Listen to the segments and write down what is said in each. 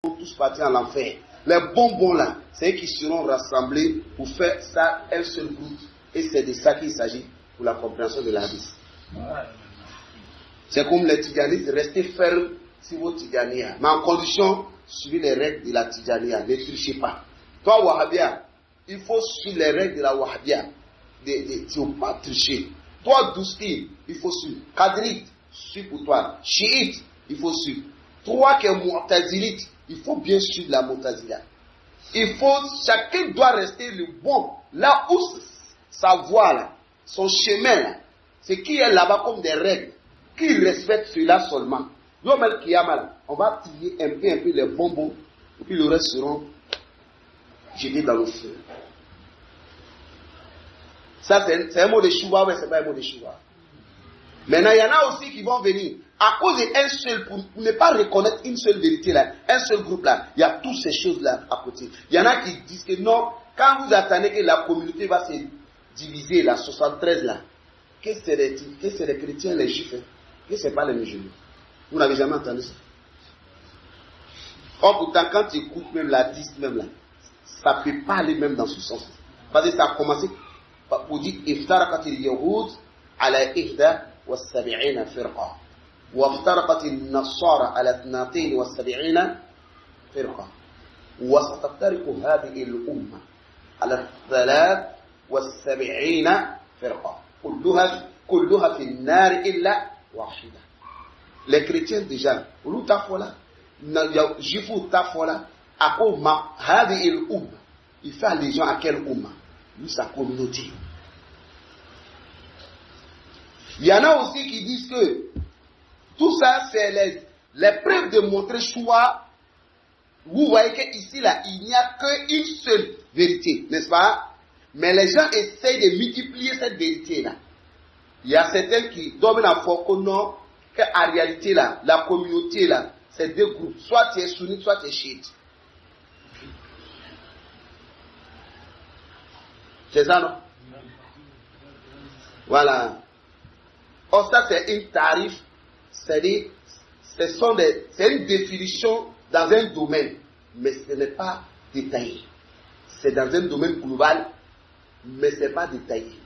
tous partir en enfer. Les bonbons là, c'est eux qui seront rassemblés pour faire ça un seul groupe. Et c'est de ça qu'il s'agit pour la compréhension de la vie. C'est comme les Tidjanistes, restez fermes sur vos Tidjaniya. Mais en condition, suivez les règles de la Tidjaniya. Ne trichez pas. Toi, Wahhabia, il faut suivre les règles de la Wahhabia. Tu ne faut pas tricher. Toi, Dousti, il faut suivre. Qadrite, suis pour toi. Chiite, il faut suivre. Toi qui es Mu'tazilite, il faut bien suivre la Mu'tazila. Chacun doit rester le bon. Là où sa voie, là, son chemin, là, c'est qui est là-bas comme des règles. Qui respecte cela seulement. On va tirer un peu les bonbons, et puis le reste seront jetés dans le feu. Ça, c'est un mot de chouva, mais ce n'est pas un mot de chouva. Maintenant, il y en a aussi qui vont venir, à cause d'un seul, pour ne pas reconnaître une seule vérité là, un seul groupe là, il y a toutes ces choses là à côté. Il y en a qui disent que non, quand vous attendez que la communauté va se diviser, la 73 là, qu'est-ce que c'est les chrétiens, les juifs, hein? Que ce n'est pas les musulmans. Vous n'avez jamais entendu ça. Or, pourtant, quand tu écoutes même la 10 même là, ça ne peut pas aller même dans ce sens. Parce que ça a commencé pour dire افترقت اليهود على 71 فرقة وافترقت النصارى على 72 فرقة وستفترق هذه الأمة على 73 فرقة كلها في النار إلا واحدة. Les chrétiens déjà, nous tafola, juifs tafola, à cause hadi il umma, il fait allusion à quelle umma? Lui sa communauté. Il y en a aussi qui disent que tout ça c'est les preuves de montrer choix. Vous voyez qu'ici là, il n'y a qu'une seule vérité, n'est-ce pas? Mais les gens essayent de multiplier cette vérité là. Il y a certains qui doivent avoir qu'on qu'en réalité là, la communauté là, c'est deux groupes. Soit tu es sunnite, soit tu es chiite. C'est ça, non? Voilà. Or, ça, c'est un tarif. C'est-à-dire, c'est une définition dans un domaine. Mais ce n'est pas détaillé. C'est dans un domaine global, mais ce n'est pas détaillé.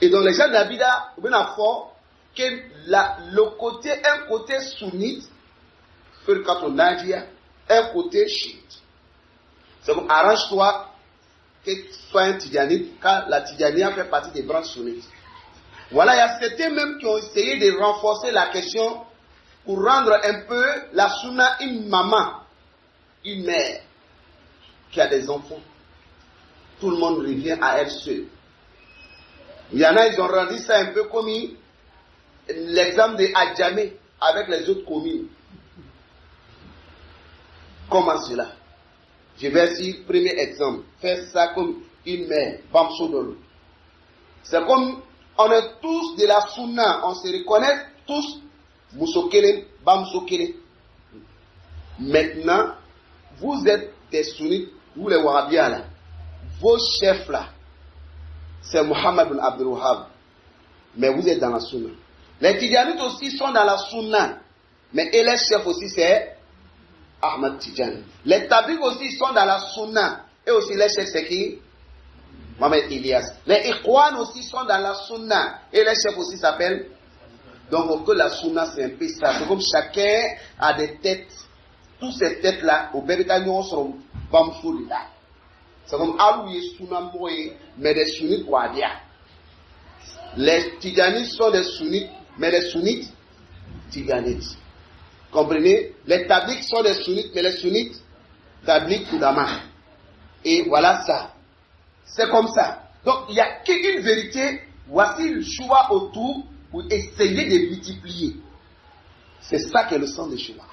Et dans les gens de la Bida, on a fort que un côté sunnite, quand on a dit, un côté chiite. C'est bon, arrange-toi que tu sois un Tidjanite, car la Tidjania fait partie des branches sunnites. Voilà, il y a certains même qui ont essayé de renforcer la question pour rendre un peu la sunna une maman, une mère, qui a des enfants. Tout le monde revient à elle seule. Il y en a, ils ont rendu ça un peu comme l'exemple de Adjamé avec les autres communes. Comment cela? Je vais dire, premier exemple, faire ça comme une mère, Bamsodolo. C'est comme, on est tous de la sunna, on se reconnaît tous, Moussokele, Bamsokele. Maintenant, vous êtes des sunnites, vous les Wahhabiyas là, vos chefs là, c'est Muhammad bin Abdul Wahhab, mais vous êtes dans la sunna. Les Tidjanites aussi sont dans la sunna, mais et les chefs aussi c'est Ahmad Tidjani. Les Tablighs aussi sont dans la sunna, et aussi les chefs c'est qui? Mohamed Ilyas. Les Ikhwan aussi sont dans la sunna, et les chefs aussi s'appellent. Donc que la sunna c'est un peu ça, c'est comme chacun a des têtes, toutes ces têtes là, au Béritagnon seront Bamsouli là. C'est comme Alouye Sunna Moye, mais des sunnites Wahhabiyas. Les Tidjanis sont des sunnites, mais les sunnites Tidjanites. Comprenez? Les Tablighs sont des sunnites, mais les sunnites Tablighs Koudama. Et voilà ça. C'est comme ça. Donc il n'y a qu'une vérité. Voici le choix autour pour essayer de multiplier. C'est ça qui est le sens de choix.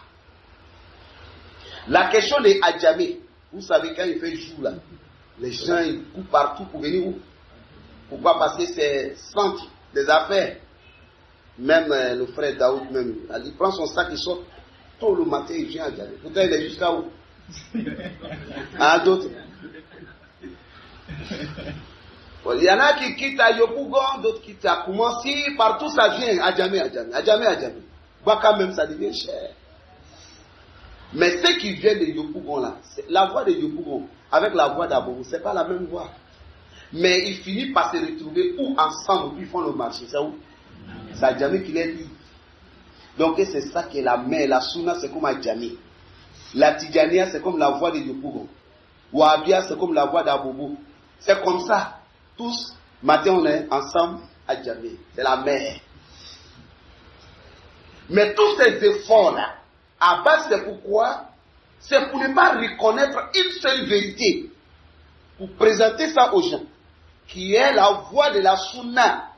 La question des Adjamé. Vous savez, quand il fait jour là, les gens ils courent partout pour venir où? Pourquoi? Parce que c'est centre des affaires. Même le frère Daoud, même, il prend son sac, il sort tôt le matin, il vient à Djamé. Pourtant, il est jusqu'à où? À d'autres. Il y en a qui quittent à Yopougon, d'autres quittent à Koumansi, partout ça vient à Djamé. Baka même, ça devient cher. Mais ceux qui viennent de Yopougon là, la voix de Yopougon avec la voix d'Abobo, c'est pas la même voix. Mais ils finissent par se retrouver où ensemble, puis ils font le marché. C'est où? C'est à Djamé qu'il est libre. Donc c'est ça que la mère, la Sunna, c'est comme à Djamé. La Tidjania, c'est comme la voix de Yopougon. Wahhabia, c'est comme la voix d'Abobo. C'est comme ça. Tous, matin, on est ensemble à Djamé. C'est la mère. Mais tous ces efforts-là, à base, c'est pourquoi? C'est pour ne pas reconnaître une seule vérité. Pour présenter ça aux gens. Qui est la voix de la Sunna.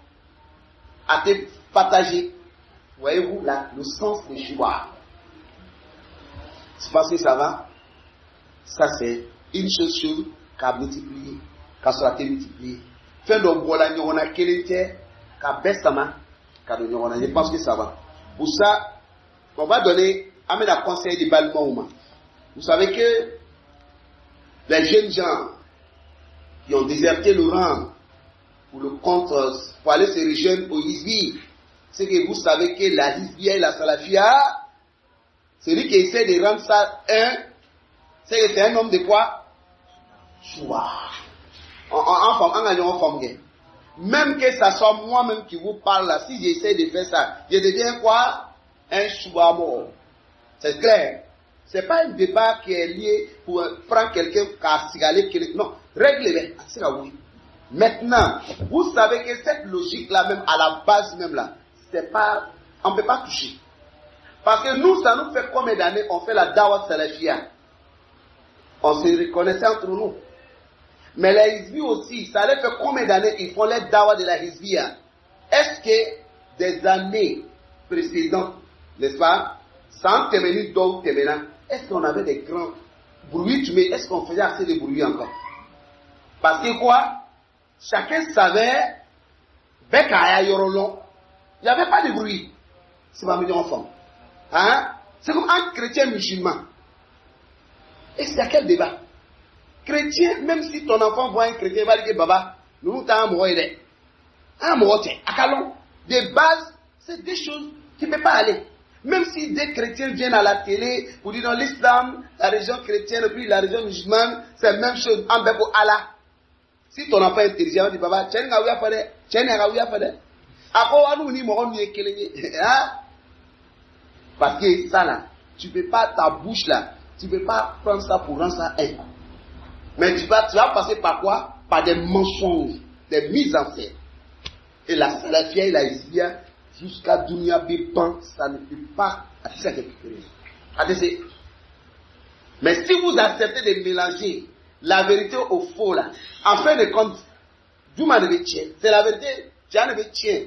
À te partager. Voyez-vous là, le sens des choix. C'est parce que ça va. Ça c'est une seule chose qu'a multiplié. Qu'a soit multiplié. Fin de bola, on a quelqu'un qu'a bestama. Je pense que ça va. Pour ça, on va donner un conseil de Balmaouma. Vous savez que les jeunes gens qui ont déserté le rang pour le compte, pour aller se rejoindre au Hizbi, c'est que vous savez que la Hizbiya et la Salafia, celui qui essaie de rendre ça c'est que c'est un homme de quoi? Choua. En forme. Même que ça soit moi-même qui vous parle là, si j'essaie de faire ça, je deviens quoi? Un choua mort. C'est clair. C'est pas un débat qui est lié pour prendre quelqu'un qui a sigalé quelqu'un. Non, règle-les. C'est oui. Maintenant, vous savez que cette logique-là, même à la base même là, c'est pas, on ne peut pas toucher. Parce que nous, ça nous fait combien d'années on fait la Dawa Salafia? On se reconnaissait entre nous. Mais la Hizbi aussi, ça leur fait combien d'années ils font les Dawa de la Hizbiya? Est-ce que des années précédentes, n'est-ce pas, sans terminer d'autres terminants, est-ce qu'on avait des grands bruits, mais est-ce qu'on faisait assez de bruit encore? Parce que quoi? Chacun savait, Bekaya Yorolon, il n'y avait pas de bruit. C'est pas million enfant. Hein? C'est comme un chrétien musulman. Et c'est à quel débat? Chrétien, même si ton enfant voit un chrétien, il va dire Baba, nous t'avons mouru. Un mouru, akalon. De base, c'est des choses qui ne peuvent pas aller. Même si des chrétiens viennent à la télé pour dire dans l'islam, la religion chrétienne et puis la religion musulmane, c'est la même chose. En beko Allah. Si ton enfant est intelligent, il dit Baba, tiens, nga ouya fade, tiens, nga ouya fade. Ako anu ni moron ni ekelenge. Parce que ça là, tu ne peux pas, ta bouche là, tu ne peux pas prendre ça pour rendre ça un. Mais tu vas passer par quoi? Par des mensonges, des mises en scène. Et la Salafia et la Hizbiya, jusqu'à Dunia Bipan, ça ne peut pas attirer à quelque chose. Mais si vous acceptez de mélanger la vérité au faux là, en fin de compte, Douma ne veut tient. C'est la vérité, Tiens ne veut tient.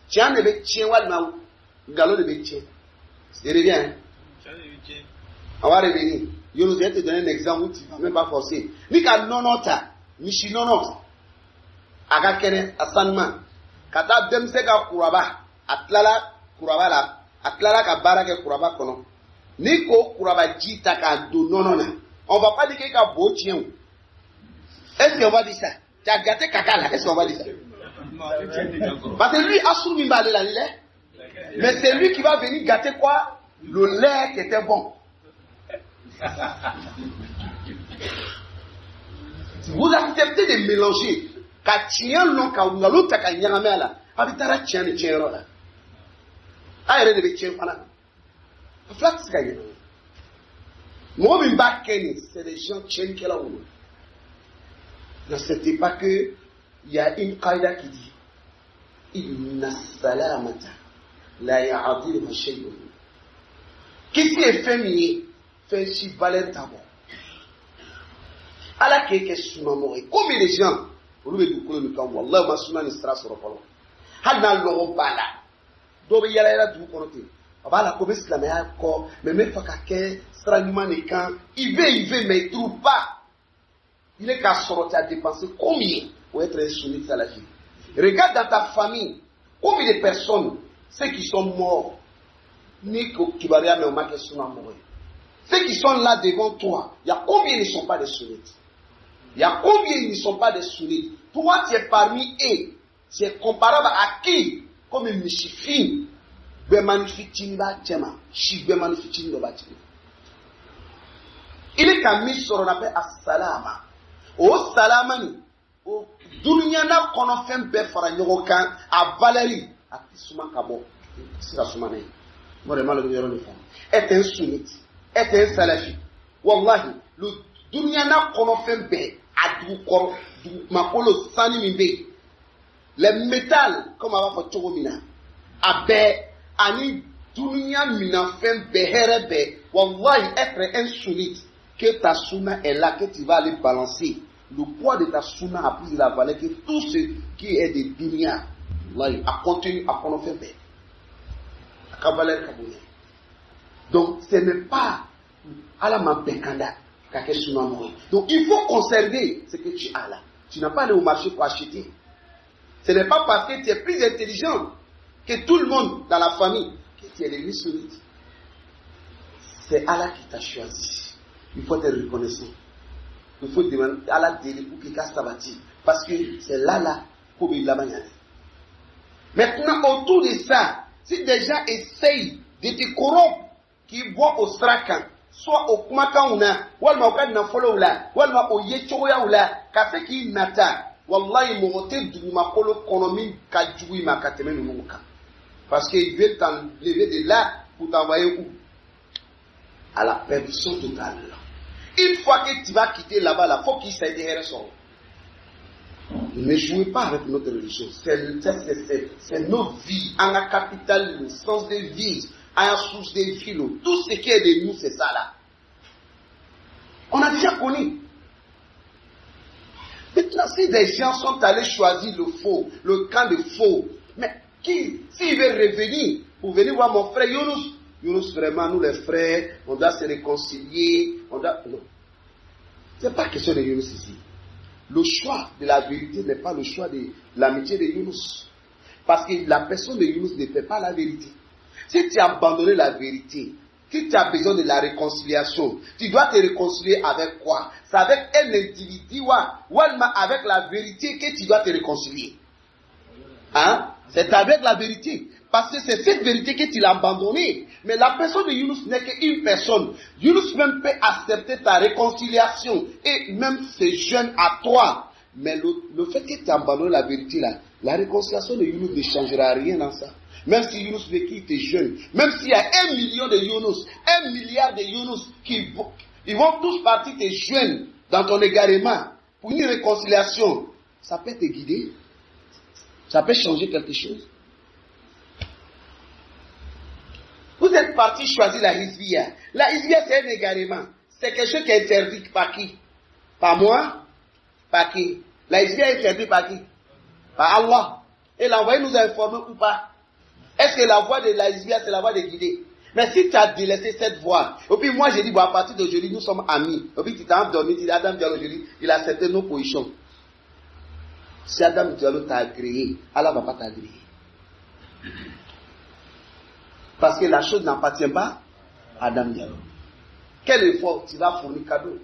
Tiens ne veut tient, Walma, Galo ne veut tient. C'est revient. On va revenir. Je nous ai te donné un exemple où tu ne vas même pas forcer. Nika nonota, Michi nonota. Aga kene, asanman. Kata demsega kuraba. Atlala kuraba la. Atlala ka barake kuraba kono. Niko kuraba jita ka do nonona. On va pas dire qu'il y a beau chien. Est-ce qu'on va dire ça? Tu as gâté caca là. Est-ce qu'on va dire ça? Parce que lui, Assour Mimba allait la lait. Mais c'est lui qui va venir gâter quoi? Le lait qui était bon. Vous acceptez de mélanger. Katiyan non kaungalo takanyanga là. Habitara tien de tien là. Aïe de tien fana. Flax gagne. Moi Mimba Kenny, c'est des gens tien qui là où. Ne c'était pas que il y a une qaïda qui dit inna salamata la ya'dilu shay'un. Qu'est-ce qui est féminin? Fait si valeur d'abord. À la keke sunamore. Combien de gens, vous le mettez au camp, wallah, ma sunan istra sur le polo. Halna l'oro bala. Dobe yala yala du konote. Abala kobe islamaya ko, mais me fakake, stranyuma nekan. Il veut, mais il trouve pas. Il est qu'à sortir à dépenser combien pour être un sunnite à la vie. Regarde dans ta famille, combien de personnes, ceux qui sont morts, ni kibaria mais au maquet sunamore. Ceux qui sont là devant toi, il y a combien ils ne sont pas des sunnites? Il y a combien ils ne sont pas des sunnites? Toi, tu es parmi eux. Tu es comparable à qui? Comme une michifine. ka mi sɔrɔ na bɛ asalama o salama ni o dunuya na kɔnɔ fɛn bɛɛ fara ɲɔgɔn kan a valeur a tɛ suma ka bɔ se ka suma n'a ye mo de ma le yɔrɔ de fɔ e tɛ n sunnite e tɛ n salafi wallahi le dunuya na kɔnɔ fɛn bɛɛ a dugu kɔrɔ dugumakolo sani min bɛ yen le métal comme a b'a fɔ cogo min na a bɛɛ ani dunuya minafɛn bɛɛ hɛrɛ bɛɛ wallahi être un sunnite que ta sunna est là, que tu vas aller balancer. Le poids de ta sunna a plus de la valeur que tout ce qui est de dunya. Wallahi, a continué à qu'on fait faire. À valeur kabouya. Donc, ce n'est pas à la mambekanda qu'à sunna mourir. Donc, il faut conserver ce que tu as là. Tu n'as pas allé au marché pour acheter. Ce n'est pas parce que tu es plus intelligent que tout le monde dans la famille que tu es devenu sunnite. C'est Allah qui t'a choisi. Il faut être reconnaissant. Il faut demander à la délai pour qu'il casse ta bâtisse. Parce que c'est là pour il la manière. Maintenant, autour de ça, si des gens essayent de te corrompre, qui voient au stracan, soit au kumaka ou na, ou au kadna follow là, ou au yechoya ou là, café qui nata, wallahi momote du makolo konomi kajui makateme nuka. Parce qu'ils veulent t'enlever de là pour t'envoyer où? À la perdition totale. Une fois que tu vas quitter là-bas, il faut qu'il s'aide derrière son. Ne jouez pas avec notre religion. C'est notre vie. En la capitale, le sens de vie, en la source de vie, tout ce qui est de nous, c'est ça là. On a déjà connu. Maintenant, si des gens sont allés choisir le faux, le camp de faux, mais qui, s'il veut revenir, pour venir voir mon frère Younous, vraiment, nous les frères, on doit se réconcilier, on doit... Non. Ce n'est pas question de Younous ici. Le choix de la vérité n'est pas le choix de l'amitié de Younous. Parce que la personne de Younous ne fait pas la vérité. Si tu as abandonné la vérité, si tu as besoin de la réconciliation, tu dois te réconcilier avec quoi? C'est avec un individu ou avec la vérité que tu dois te réconcilier. Hein? C'est avec la vérité. Parce que c'est cette vérité que tu l'as abandonnée. Mais la personne de Younous n'est qu'une personne. Younous même peut accepter ta réconciliation. Et même ces jeunes à toi. Mais le fait que tu as abandonné la vérité là, la réconciliation de Younous ne changera rien dans ça. Même si Younous veut qu'il était jeune. Même s'il y a 1 million de Younous, 1 milliard de Younous, ils vont tous partir te joindre dans ton égarement. Pour une réconciliation, ça peut te guider. Ça peut changer quelque chose. Vous êtes parti choisir la Hizbiya. La Hizbiya, c'est un égarement. C'est quelque chose qui est interdit par qui? Par moi? Par qui? La Hizbiya est interdite par qui? Par Allah. Et l'envoyé nous a informé ou pas? Est-ce que la voie de la Hizbiya, c'est la voie de guider? Mais si tu as délaissé cette voie, et puis moi j'ai dit, bon, à partir d'aujourd'hui, nous sommes amis. Et puis tu t'es endormi, tu dis, Adam Diallo, aujourd'hui, il a accepté nos positions. Si Adam Diallo t'a agréé, Allah ne va pas t'agréer. Parce que la chose n'appartient pas à Adam Diallo. Quel effort tu vas fournir cadeau?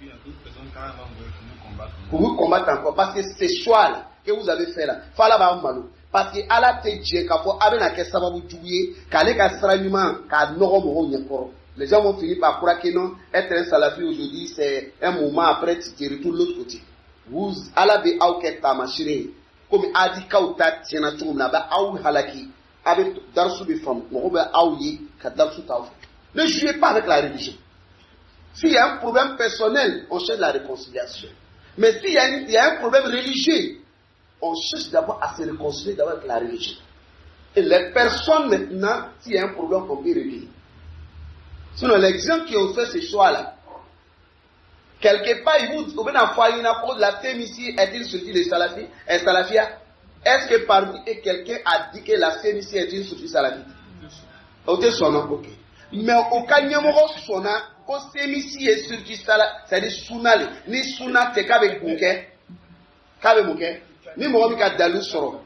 Il y a d'autres personnes quand même pour nous combattre. Pour vous combattre encore. Parce que ces choix-là que vous avez fait là, fala va malo. Parce que Allah te dit qu'après avec la question va vous jouer, qu'allez qu'à sérieusement, qu'à n'auront les gens vont finir par croire que non, être un salafi aujourd'hui, c'est un moment après tu te retournes de l'autre côté. Vous, Allah be auket ta machine, comme a dit kauta tiena tout là-bas, ou halaki, avec darsu de femme, on va aouiller, qu'à darsu taouf. Ne jouez pas avec la religion. S'il y a un problème personnel, on cherche la réconciliation. Mais s'il y a un problème religieux, on cherche d'abord à se réconcilier d'abord avec la religion. Et les personnes maintenant, s'il y a un problème, on peut régler. Sinon, l'exemple qui ont fait ce choix-là, quelque part, il vous venez en foyer, la sémici est-il sorti de Salafi, un Salafia? Est-ce que parmi eux, quelqu'un a dit que la sémici est-il sorti de Salafi? Ok, son nom, ok. Mais au cas où son nom, quand sémici est sorti de Salafi, c'est-à-dire Sounali, ni Souna, c'est qu'avec Bouquet, qu'avec Bouquet, ni Mohamed Kadalou Soro.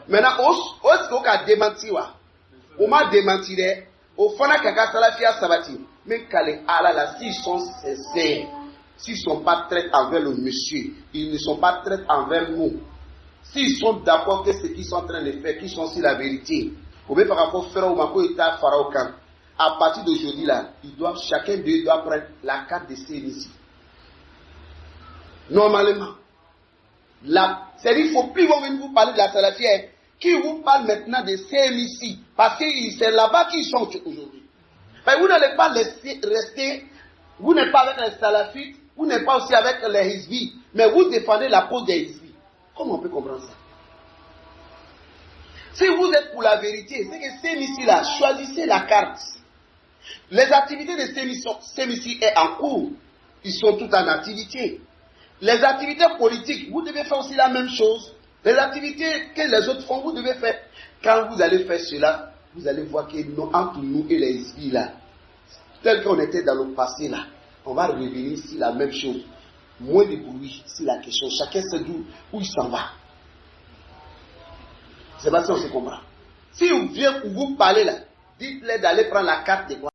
Maintenant, au cas démenti, on m'a démenti, au fond, Kaka Salafia Sabati, mais Kale Allah, là, s'ils sont sincères, s'ils ne sont pas traités envers le monsieur, ils ne sont pas traités envers nous. S'ils sont d'accord que ce qu'ils sont en train de faire, qu'ils sont sur la vérité, au même par rapport à faire au Mako Eta Faraokan, à partir d'aujourd'hui, là, chacun d'eux doit prendre la carte de CMC. Normalement. C'est-à-dire qu'il ne faut plus venir vous parler de la salafie, qui vous parle maintenant de CMC, parce que c'est là-bas qu'ils sont aujourd'hui. Vous n'allez pas laisser rester, vous n'êtes pas avec les salafites, vous n'êtes pas aussi avec les hizbis, mais vous défendez la cause des hizbis. Comment on peut comprendre ça? Si vous êtes pour la vérité, c'est que CMC là, choisissez la carte. Les activités de CMC est en cours. Ils sont tous en activité. Les activités politiques, vous devez faire aussi la même chose. Les activités que les autres font, vous devez faire. Quand vous allez faire cela, vous allez voir que entre nous et les hizbis là, tel qu'on était dans le passé là, on va revenir sur la même chose. Moins de bruit sur la question. Chacun sait où il s'en va. C'est pas si on se comprend. Si vous vient pour vous parler là, dites-leur d'aller prendre la carte de quoi?